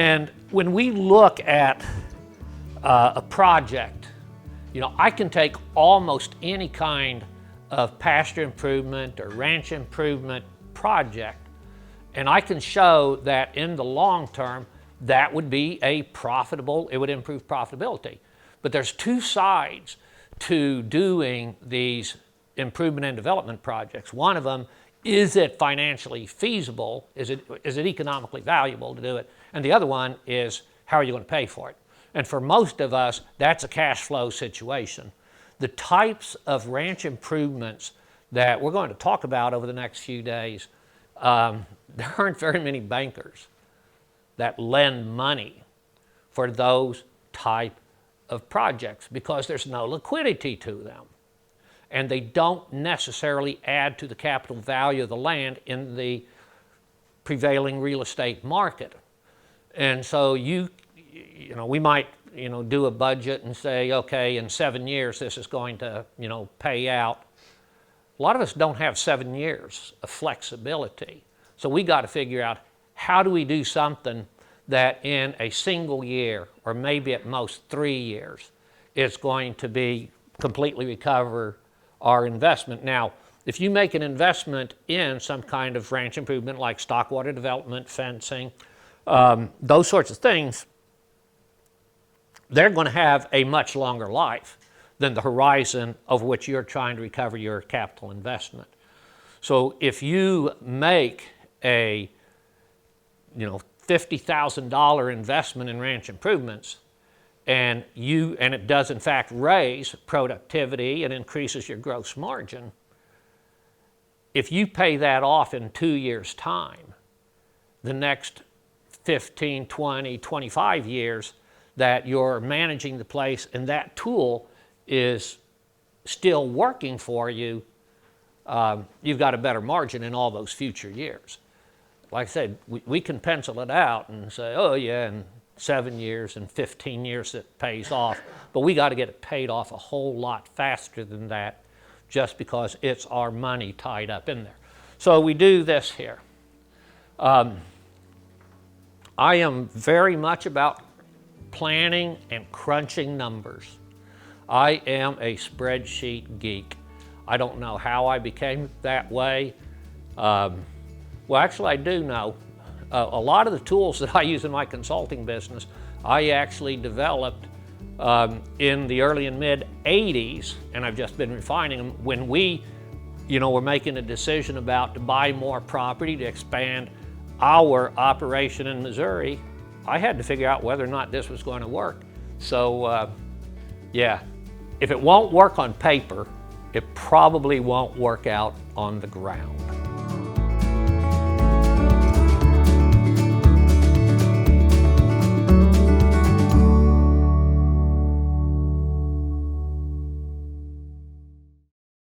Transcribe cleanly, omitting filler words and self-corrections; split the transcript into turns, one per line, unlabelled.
And when we look at a project, I can take almost any kind of pasture improvement or ranch improvement project, and I can show that in the long term, that would be it would improve profitability. But there's two sides to doing these improvement and development projects. One of them, is it financially feasible? Is it economically valuable to do it? And the other one is, how are you going to pay for it? And for most of us, that's a cash flow situation. The types of ranch improvements that we're going to talk about over the next few days, there aren't very many bankers that lend money for those type of projects because there's no liquidity to them. And they don't necessarily add to the capital value of the land in the prevailing real estate market. And so we might do a budget and say, okay, in 7 years this is going to pay out. A lot of us don't have 7 years of flexibility. So we got to figure out, how do we do something that in a single year, or maybe at most 3 years, is going to be completely recover our investment. Now, if you make an investment in some kind of ranch improvement like stock water development, fencing, those sorts of things, they're going to have a much longer life than the horizon over which you're trying to recover your capital investment. So if you make a $50,000 investment in ranch improvements, and it does in fact raise productivity and increases your gross margin, if you pay that off in 2 years' time, the next 15, 20, 25 years that you're managing the place and that tool is still working for you, you've got a better margin in all those future years. Like I said, we can pencil it out and say, oh yeah, in 7 years and 15 years it pays off, but we got to get it paid off a whole lot faster than that, just because it's our money tied up in there. So we do this here. I am very much about planning and crunching numbers. I am a spreadsheet geek. I don't know how I became that way. Well, actually I do know. A lot of the tools that I use in my consulting business, I actually developed in the early and mid 80s, and I've just been refining them. When we, were making a decision about to buy more property to expand our operation in Missouri, I had to figure out whether or not this was going to work. So yeah, if it won't work on paper, it probably won't work out on the ground.